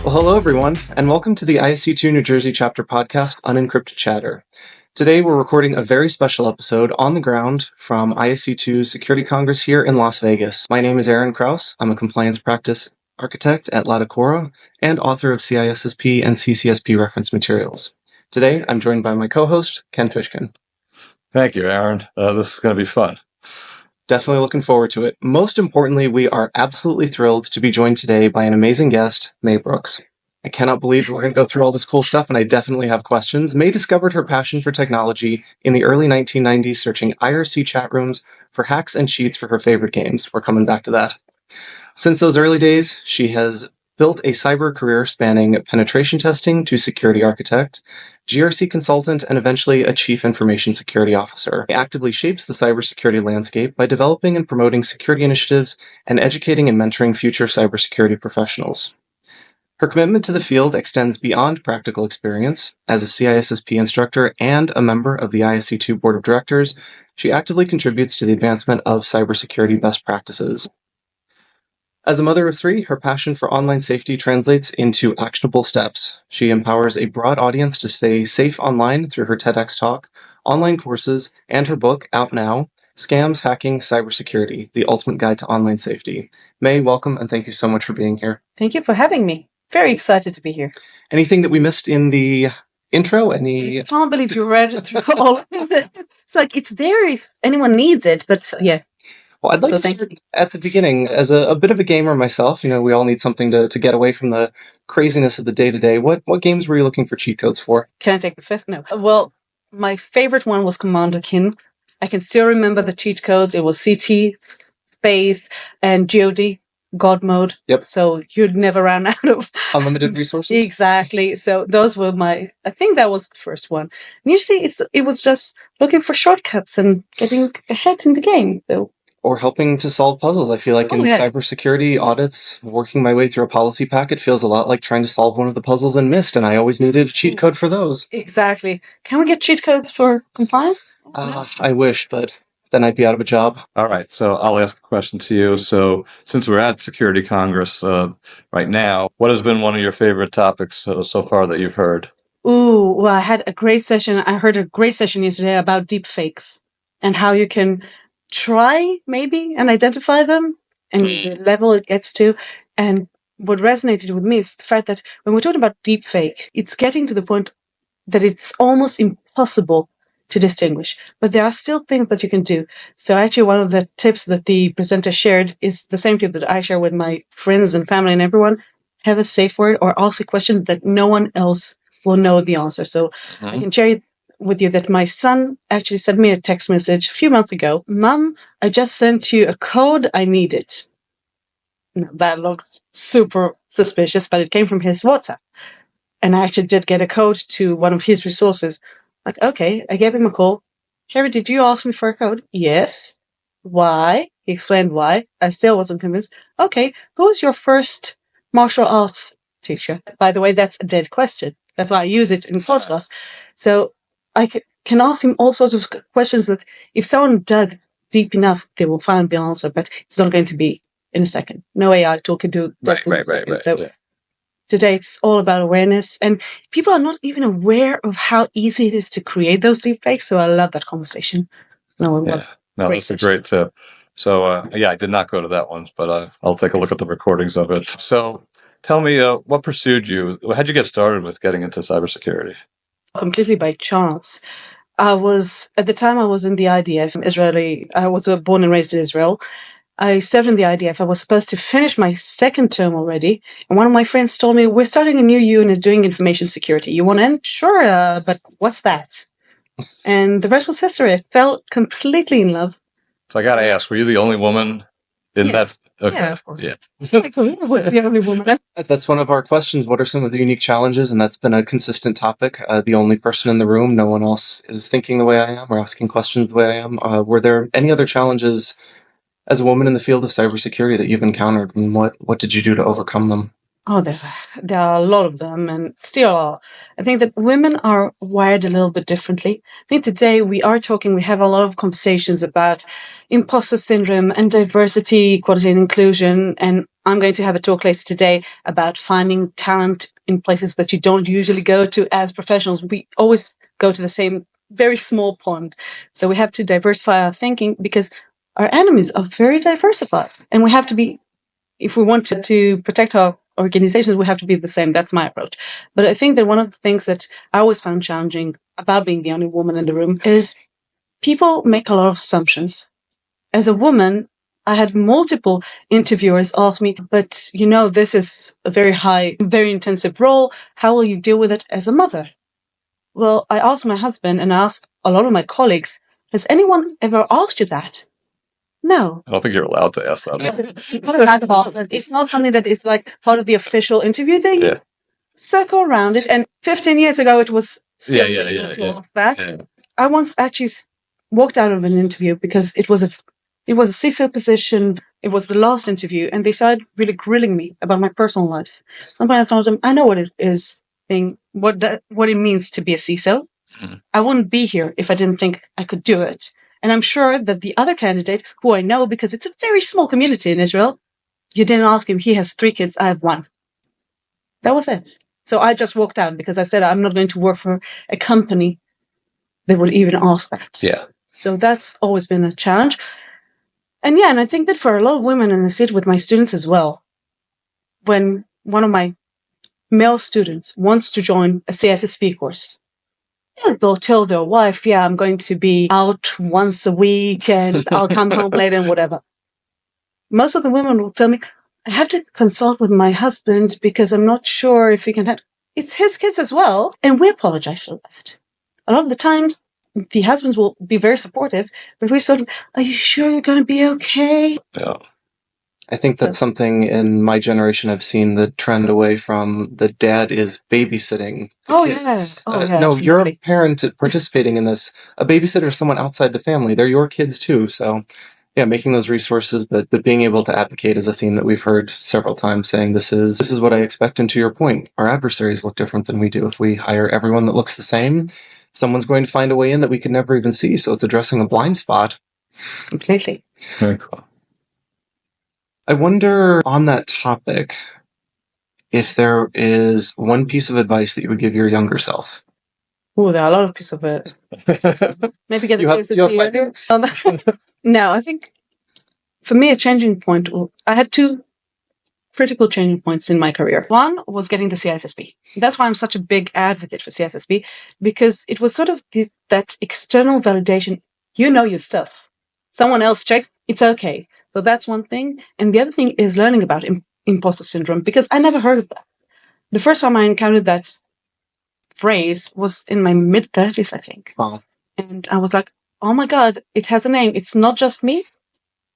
Well, hello everyone, and welcome to the ISC2 New Jersey chapter podcast, Unencrypted Chatter. Today we're recording a very special episode on the ground from ISC2's Security Congress here in Las Vegas. My name is Aaron Kraus. I'm a compliance practice architect at Latacora and author of CISSP and CCSP reference materials. Today I'm joined by my co-host, Ken Fishkin. Thank you, Aaron. This is going to be fun. Definitely looking forward to it. Most importantly, we are absolutely thrilled to be joined today by an amazing guest, May Brooks. I cannot believe we're going to go through all this cool stuff, and I definitely have questions. May discovered her passion for technology in the early 1990s, searching IRC chat rooms for hacks and cheats for her favorite games. We're coming back to that. Since those early days, she has built a cyber career spanning penetration testing to security architect, GRC consultant, and eventually a chief information security officer. She actively shapes the cybersecurity landscape by developing and promoting security initiatives and educating and mentoring future cybersecurity professionals. Her commitment to the field extends beyond practical experience. As a CISSP instructor and a member of the ISC2 Board of Directors, she actively contributes to the advancement of cybersecurity best practices. As a mother of three, her passion for online safety translates into actionable steps. She empowers a broad audience to stay safe online through her TEDx talk, online courses, and her book, out now, Scams, Hacking, Cybersecurity, The Ultimate Guide to Online Safety. May, welcome, and thank you so much for being here. Thank you for having me. Very excited to be here. Anything that we missed in the intro? I can't believe you read through all of it. It's like, it's there if anyone needs it, but yeah. Well, I'd like to start at the beginning. As a bit of a gamer myself, we all need something to get away from the craziness of the day-to-day. What games were you looking for cheat codes for? Can I take the fifth? No. Well, my favorite one was Commander Kin. I can still remember the cheat code. It was CT, space, and GOD, God mode. Yep. So you'd never run out of unlimited resources. Exactly. So those were I think that was the first one. And usually it was just looking for shortcuts and getting ahead in the game. So. Or helping to solve puzzles. I feel like in cybersecurity audits, working my way through a policy packet feels a lot like trying to solve one of the puzzles in Myst, and I always needed a cheat code for those. Exactly. Can we get cheat codes for compliance? I wish, but then I'd be out of a job. All right, so I'll ask a question to you. So since we're at Security Congress right now, what has been one of your favorite topics so far that you've heard? Ooh, well, I had a great session. I heard a great session yesterday about deepfakes and how you can try maybe and identify them and the level it gets to. And what resonated with me is the fact that when we're talking about deepfake, it's getting to the point that it's almost impossible to distinguish, but there are still things that you can do. So actually one of the tips that the presenter shared is the same tip that I share with my friends and family and everyone: have a safe word or ask a question that no one else will know the answer. So I can share with you that my son actually sent me a text message a few months ago. Mom, I just sent you a code. I need it. Now, that looked super suspicious, but it came from his WhatsApp. And I actually did get a code to one of his resources. Like, okay, I gave him a call. Harry, did you ask me for a code? Yes. Why? He explained why. I still wasn't convinced. Okay, who's your first martial arts teacher? By the way, that's a dead question. That's why I use it in podcast. So I can ask him all sorts of questions that if someone dug deep enough, they will find the answer, but it's not going to be in a second. No AI tool can do this. Right. So today it's all about awareness, and people are not even aware of how easy it is to create those deepfakes. So I love that conversation. That's a great tip. So I did not go to that one, but I'll take a look at the recordings of it. So tell me, what pursued you? How'd you get started with getting into cybersecurity? Completely by chance. At the time I was in the IDF, Israeli. I was born and raised in Israel. I served in the IDF. I was supposed to finish my second term already. And one of my friends told me, we're starting a new unit doing information security. You want in? Sure, but what's that? And the rest was history. I fell completely in love. So I got to ask, were you the only woman in that? Okay. Yeah, of course. Yeah. I was the only woman. That's one of our questions. What are some of the unique challenges? And that's been a consistent topic. The only person in the room, no one else is thinking the way I am or asking questions the way I am. Were there any other challenges as a woman in the field of cybersecurity that you've encountered, and what did you do to overcome them? Oh, there are a lot of them, and still are. I think that women are wired a little bit differently. I think today we have a lot of conversations about imposter syndrome and diversity, equality, and inclusion. And I'm going to have a talk later today about finding talent in places that you don't usually go to as professionals. We always go to the same very small pond. So we have to diversify our thinking because our enemies are very diversified, and we have to be, if we want to protect our organizations, we have to be the same. That's my approach. But I think that one of the things that I always found challenging about being the only woman in the room is people make a lot of assumptions. As a woman, I had multiple interviewers ask me, but this is a very high, very intensive role. How will you deal with it as a mother? Well, I asked my husband and I asked a lot of my colleagues, has anyone ever asked you that? No. I don't think you're allowed to ask that. It's not something that is like part of the official interview thing. Yeah. Circle around it. And 15 years ago, it was Yeah. ask that. Yeah. I once actually walked out of an interview because it was a CISO position. It was the last interview, and they started really grilling me about my personal life. Sometimes I told them, I know what it is, what it means to be a CISO. Mm-hmm. I wouldn't be here if I didn't think I could do it. And I'm sure that the other candidate, who I know because it's a very small community in Israel, you didn't ask him. He has 3 kids. I have 1. That was it. So I just walked out because I said I'm not going to work for a company that would even ask that. Yeah. So that's always been a challenge. And I think that for a lot of women, and I see it with my students as well, when one of my male students wants to join a CSSP course, they'll tell their wife, I'm going to be out once a week and I'll come home later and whatever. Most of the women will tell me, I have to consult with my husband because I'm not sure if he can have... It's his kids as well. And we apologize for that. A lot of the times, the husbands will be very supportive, but we're sort of, are you sure you're going to be okay? Yeah. I think that's something in my generation I've seen the trend away from the dad is babysitting the kids. No, absolutely. You're a parent participating in this. A babysitter is someone outside the family. They're your kids too. So, making those resources, but being able to advocate is a theme that we've heard several times, saying this is what I expect. And to your point, our adversaries look different than we do. If we hire everyone that looks the same, someone's going to find a way in that we could never even see. So it's addressing a blind spot. Completely. Very cool. I wonder, on that topic, if there is one piece of advice that you would give your younger self. Oh, there are a lot of pieces of it. Maybe get the No, I think for me, a changing point, I had 2 critical changing points in my career. One was getting the CISSP. That's why I'm such a big advocate for CISSP, because it was sort of that external validation. You know your stuff. Someone else checked, it's okay. So that's one thing. And the other thing is learning about imposter syndrome, because I never heard of that. The first time I encountered that phrase was in my mid-30s, I think. Wow. And I was like, oh my God, it has a name. It's not just me.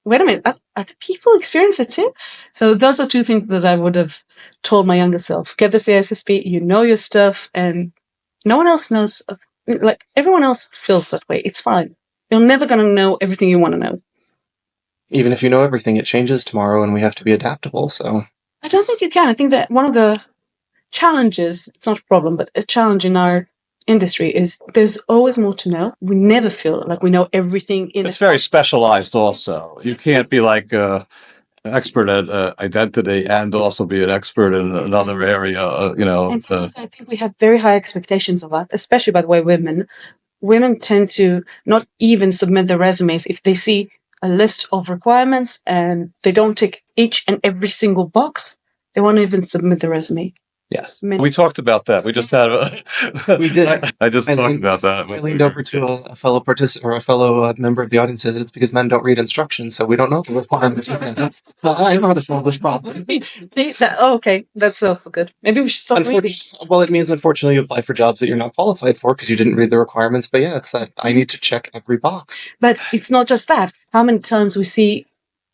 Wait a minute, other people experience it too? So those are 2 things that I would have told my younger self. Get the CISSP, you know your stuff, and no one else knows. Like, everyone else feels that way. It's fine. You're never going to know everything you want to know. Even if you know everything, it changes tomorrow and we have to be adaptable, so... I don't think you can. I think that one of the challenges, it's not a problem, but a challenge in our industry is there's always more to know. We never feel like we know everything. It's very specialized also. You can't be like an expert at identity and also be an expert in another area, And I think we have very high expectations of that, especially, by the way, women. Women tend to not even submit their resumes if they see a list of requirements and they don't tick each and every single box. They won't even submit the resume. Yes. We talked about that. We just had we did. I just talked about that. I leaned over to a fellow participant or a fellow member of the audience and said it's because men don't read instructions, so we don't know the requirements. So I know how to solve this problem. Okay, that's also good. Maybe we should stop reading. Well, it means unfortunately you apply for jobs that you're not qualified for because you didn't read the requirements. But it's that I need to check every box. But it's not just that. How many times we see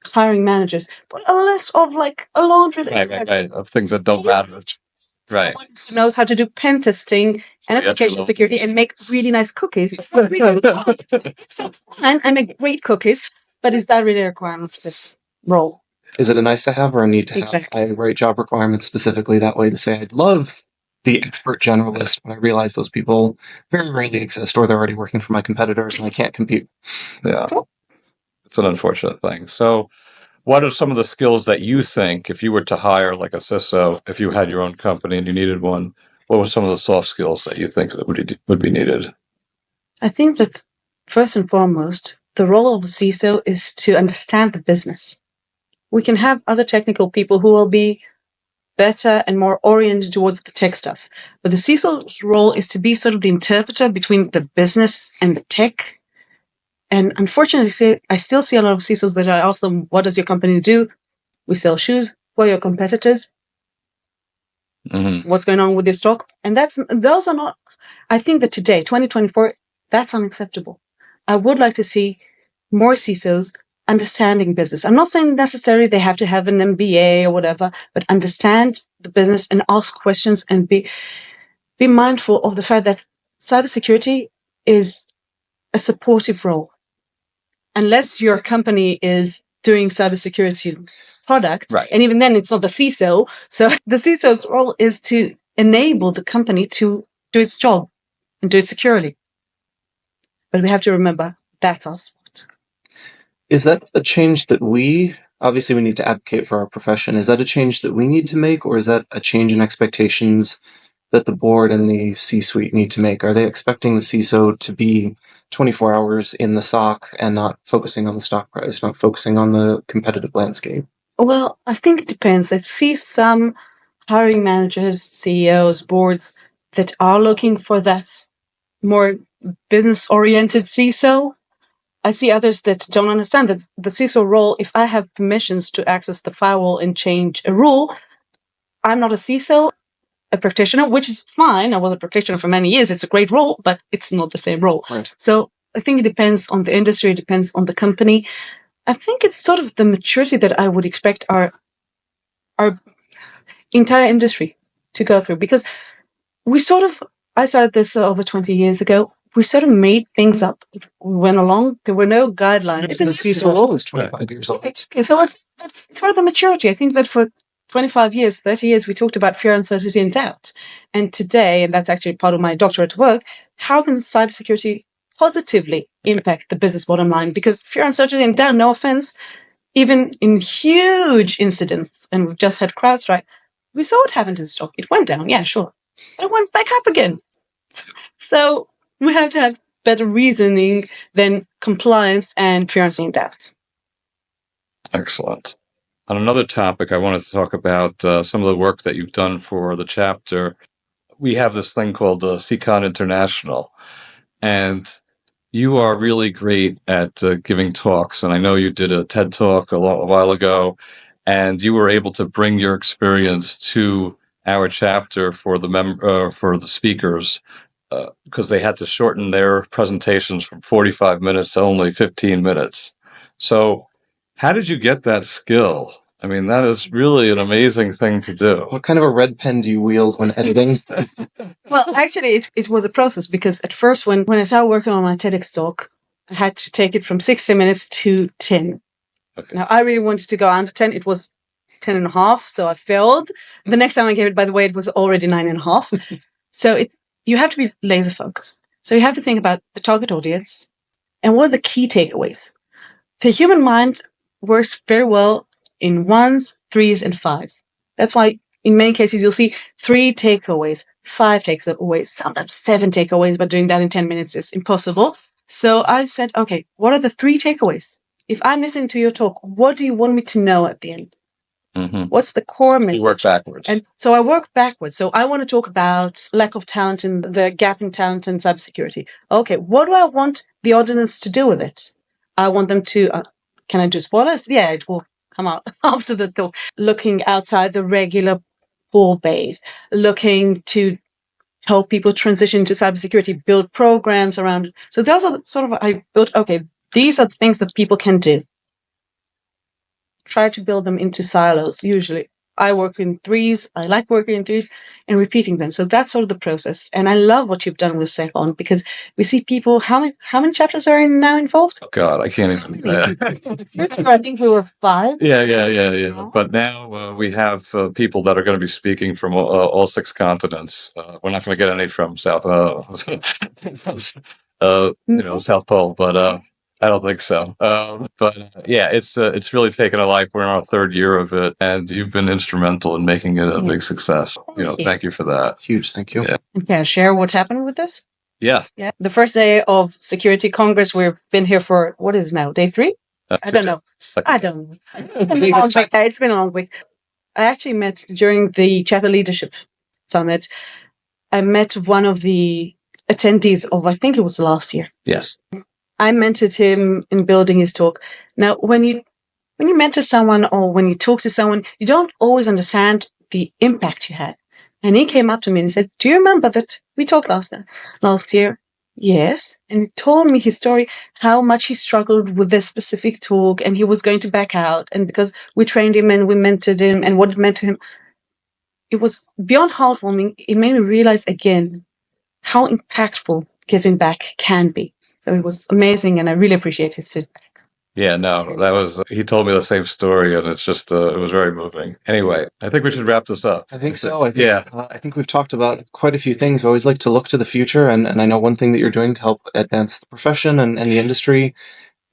hiring managers put a list of like a laundry list of things that don't matter. Right. Someone who knows how to do pen testing and application security and make really nice cookies. And I make great cookies, but is that really a requirement for this role? Is it a nice to have or a need to have? Exactly. I write job requirements specifically that way to say I'd love the expert generalist, but I realize those people very rarely exist, or they're already working for my competitors and I can't compete. Yeah, it's an unfortunate thing. So, what are some of the skills that you think, if you were to hire like a CISO, if you had your own company and you needed one, what were some of the soft skills that you think that would be needed? I think that first and foremost, the role of a CISO is to understand the business. We can have other technical people who will be better and more oriented towards the tech stuff. But the CISO's role is to be sort of the interpreter between the business and the tech. And unfortunately, I still see a lot of CISOs that are also, what does your company do? We sell shoes. Who are your competitors? Mm-hmm. What's going on with your stock? And those are not, I think that today, 2024, that's unacceptable. I would like to see more CISOs understanding business. I'm not saying necessarily they have to have an MBA or whatever, but understand the business and ask questions and be mindful of the fact that cybersecurity is a supportive role. Unless your company is doing cybersecurity products, Right. and even then it's not the CISO. So the CISO's role is to enable the company to do its job and do it securely. But we have to remember that's our spot. Is that a change that obviously we need to advocate for our profession, is that a change that we need to make, or is that a change in expectations that the board and the C-suite need to make? Are they expecting the CISO to be 24 hours in the SOC and not focusing on the stock price, not focusing on the competitive landscape? Well, I think it depends. I see some hiring managers, CEOs, boards that are looking for that more business-oriented CISO. I see others that don't understand that the CISO role, if I have permissions to access the firewall and change a rule, I'm not a CISO, a practitioner, which is fine. I was a practitioner for many years. It's a great role, but it's not the same role. Right. So I think it depends on the industry. It depends on the company. I think it's sort of the maturity that I would expect our entire industry to go through, because I started this over 20 years ago. We sort of made things up. We went along. There were no guidelines. The CISO role is 25 years old. So it's part of the maturity. I think that for 25 years, 30 years, we talked about fear, uncertainty, and doubt. And today, and that's actually part of my doctorate work, how can cybersecurity positively impact the business bottom line? Because fear, uncertainty, and doubt, no offense, even in huge incidents, and we've just had CrowdStrike, we saw what happened to the stock. It went down, yeah, sure. But it went back up again. So we have to have better reasoning than compliance and fear, uncertainty, and doubt. Excellent. On another topic, I wanted to talk about some of the work that you've done for the chapter. We have this thing called CCON International, and you are really great at giving talks. And I know you did a TED Talk a while ago, and you were able to bring your experience to our chapter for the speakers, because they had to shorten their presentations from 45 minutes to only 15 minutes. So how did you get that skill? I mean, that is really an amazing thing to do. What kind of a red pen do you wield when editing? Well, actually, it was a process, because at first, when I started working on my TEDx talk, I had to take it from 60 minutes to 10. Okay. Now, I really wanted to go under 10. It was 10 and a half, so I failed. The next time I gave it, by the way, it was already 9 and a half. So you have to be laser focused. So you have to think about the target audience and what are the key takeaways. The human mind works very well in 1s, 3s, and 5s. That's why in many cases you'll see 3 takeaways, 5 takeaways, sometimes 7 takeaways, but doing that in 10 minutes is impossible. So I said, okay, what are the 3 takeaways? If I'm listening to your talk, what do you want me to know at the end? Mm-hmm. What's the core message? You work backwards. And so I work backwards. So I want to talk about lack of talent and the gap in talent in cybersecurity. Okay, what do I want the audience to do with it? I want them to, can I do spoilers? Yeah, it will come out after the talk. Looking outside the regular pool base, looking to help people transition to cybersecurity, build programs around it. So those are I built, okay, these are the things that people can do. Try to build them into silos. Usually I work in 3s. I like working in 3s. and repeating them. So that's sort of the process. And I love what you've done with SecOn, because we see people, how many chapters are now involved? Oh, God, I can't even. I think we were 5. Yeah. But now we have people that are going to be speaking from all 6 continents. We're not going to get any from South, South Pole, but I don't think so. Yeah, it's really taken a life. We're in our 3rd year of it, and you've been instrumental in making it a big success. Thank you for that. Huge, thank you. Yeah. Can I share what happened with this? Yeah. The first day of Security Congress, we've been here for, what is now, day 3? I don't know. I don't know. It's been a long week. I actually met during the Chapter Leadership Summit. I met one of the attendees of, I think it was last year. Yes. I mentored him in building his talk. Now, when you mentor someone or when you talk to someone, you don't always understand the impact you had. And he came up to me and said, "Do you remember that we talked last year?" Yes. And he told me his story, how much he struggled with this specific talk and he was going to back out. And because we trained him and we mentored him and what it meant to him, it was beyond heartwarming. It made me realize again how impactful giving back can be. So it was amazing, and I really appreciate his feedback. Yeah, no, he told me the same story, and it's just, it was very moving. Anyway, I think we should wrap this up. I think so. I think we've talked about quite a few things. I always like to look to the future, and I know one thing that you're doing to help advance the profession and the industry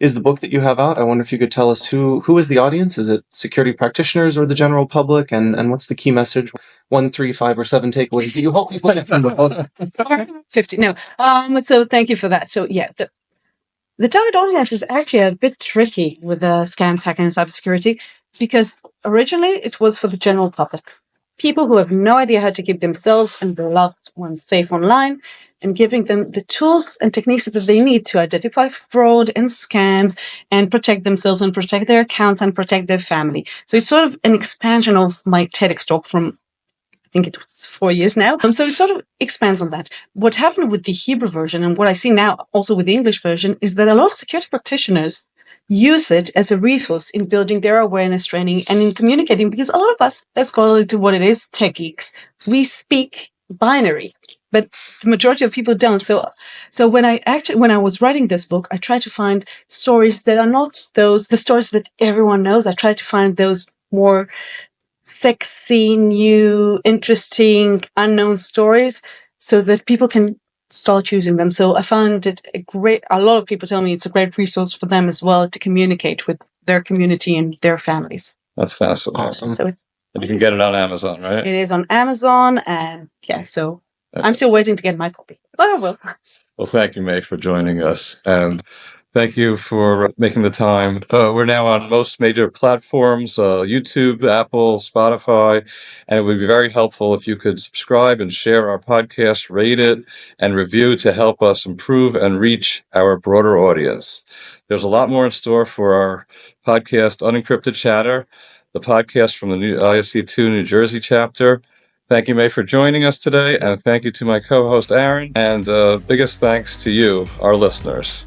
is the book that you have out. I wonder if you could tell us who is the audience? Is it security practitioners or the general public? And what's the key message? 1, 3, 5, or 7 takeaways that you hope people get from the book? 50. No. So thank you for that. So yeah, the target audience is actually a bit tricky with scams, hacking, and cybersecurity, because originally it was for the general public. People who have no idea how to keep themselves and their loved ones safe online, and giving them the tools and techniques that they need to identify fraud and scams and protect themselves and protect their accounts and protect their family. So it's sort of an expansion of my TEDx talk from, I think it was 4 years now. So it sort of expands on that. What happened with the Hebrew version and what I see now also with the English version is that a lot of security practitioners use it as a resource in building their awareness training and in communicating, because a lot of us, let's call it what it is, tech geeks, we speak binary, but the majority of people don't. So when I was writing this book, I tried to find stories that are not the stories that everyone knows. I tried to find those more sexy, new, interesting, unknown stories so that people can start using them. So I found it a lot of people tell me it's a great resource for them as well to communicate with their community and their families. That's fascinating. Awesome. So And you can get it on Amazon, right? it is on Amazon, and so I'm still waiting to get my copy. But I will. Well, thank you, May, for joining us. And thank you for making the time. We're now on most major platforms, YouTube, Apple, Spotify, and it would be very helpful if you could subscribe and share our podcast, rate it, and review to help us improve and reach our broader audience. There's a lot more in store for our podcast, Unencrypted Chatter, the podcast from the new ISC2 New Jersey chapter. Thank you, May, for joining us today, and thank you to my co-host, Aaron, and biggest thanks to you, our listeners.